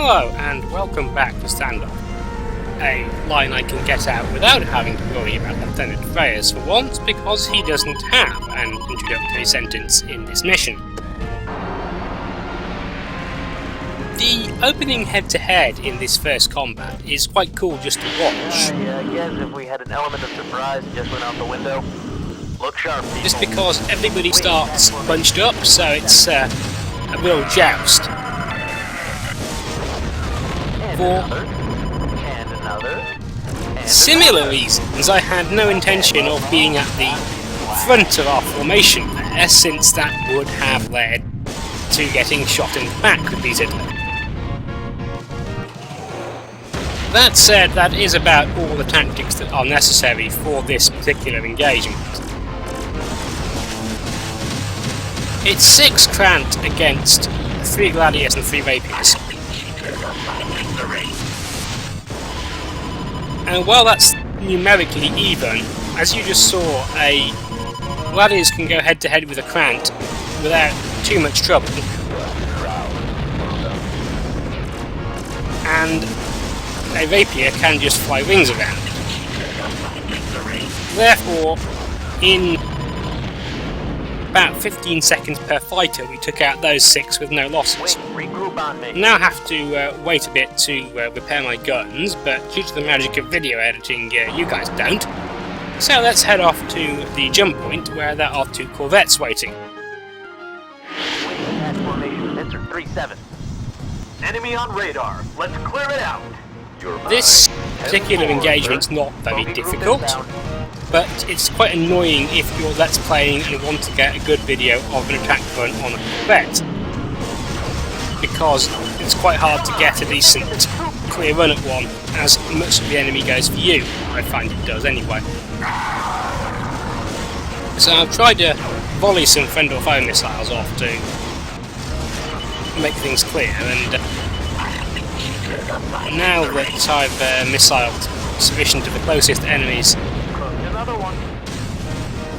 Hello and welcome back to Standoff, a line I can get out without having to worry about Lieutenant Reyes for once, because he doesn't have an introductory sentence in this mission. The opening head-to-head in this first combat is quite cool just to watch. I guess if we had an element of surprise and just went out the window. Look sharp, people. Just because everybody starts bunched up, so it's a real joust. For similar reasons, I had no intention of being at the front of our formation there, since that would have led to getting shot in the back repeatedly. That said, that is about all the tactics that are necessary for this particular engagement. It's 6 Krant against 3 Gladiators and 3 Rapiers. And while that's numerically even, as you just saw, a Gladiators can go head to head with a Krant without too much trouble. And a Rapier can just fly rings around. Therefore, in about 15 seconds per fighter, we took out those 6 with no losses. Now I have to wait a bit to repair my guns, but due to the magic of video editing, you guys don't. So let's head off to the jump point, where there are 2 corvettes waiting. Enter 3-7. Enemy on radar. Let's clear it out. This particular engagement's not very difficult, but it's quite annoying if you're Let's Playing and want to get a good video of an attack run on a corvette, because it's quite hard to get a decent clear run at one, as much of the enemy goes for you. I find it does anyway. So I've tried to volley some friend or foe missiles off to make things clear, and now that I've missiled sufficient of the closest enemies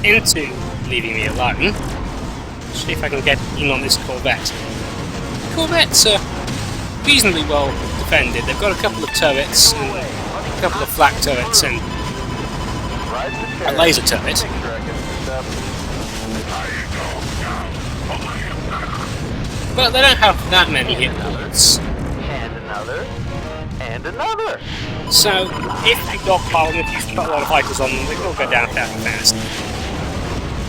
into leaving me alone, see if I can get in on this corvette. Corvettes are reasonably well defended. They've got a couple of turrets, and a couple of flak turrets, and a laser turret. But they don't have that many hit points. And another. So, if you dogpile them, if you've got a lot of fighters on them, they will go down fairly fast.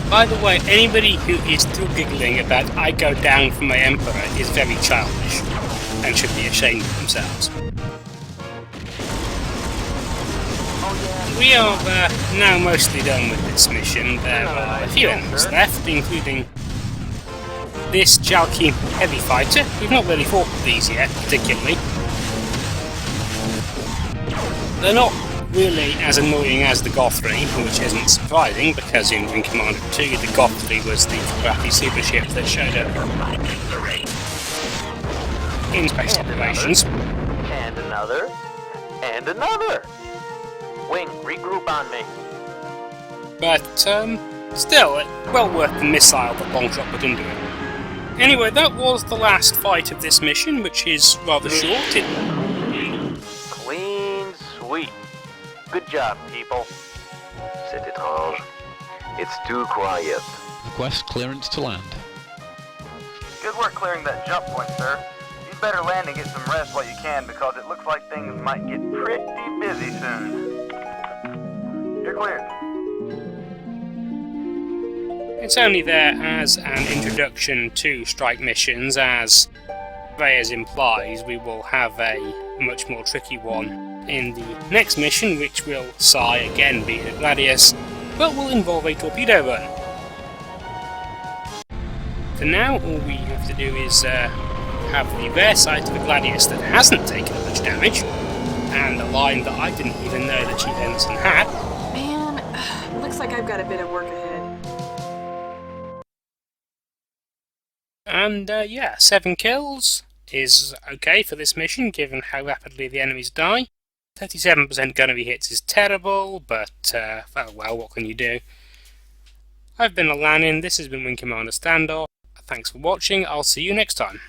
By the way, anybody who is still giggling about I go down for my Emperor is very childish, and should be ashamed of themselves. We are now mostly done with this mission. There are a few enemies left, including this Jalki heavy fighter. We've not really fought with these yet, particularly. They're not really as annoying as the Gothri, which isn't surprising, because in Wing Commander 2 the Gothri was the crappy super ship that showed up in space operations. And another. And another. Wing, regroup on me. But, still, well worth the missile that Longshot put into it. Anyway, that was the last fight of this mission, which is rather short. Clean sweep. Good job, people. C'est étrange. It's too quiet. Request clearance to land. Good work clearing that jump point, sir. You'd better land and get some rest while you can, because it looks like things might get pretty busy soon. You're cleared. It's only there as an introduction to strike missions. As Reyes implies, we will have a much more tricky one in the next mission, which will, again be a Gladius, but will involve a torpedo run. For now, all we have to do is have the rare sight of a Gladius that hasn't taken much damage, and a line that I didn't even know that Chief Ensign had. Man, looks like I've got a bit of work ahead. And yeah, 7 kills is okay for this mission, given how rapidly the enemies die. 37% gunnery hits is terrible, but well, what can you do? I've been Alanin, this has been Wing Commander Standoff. Thanks for watching, I'll see you next time.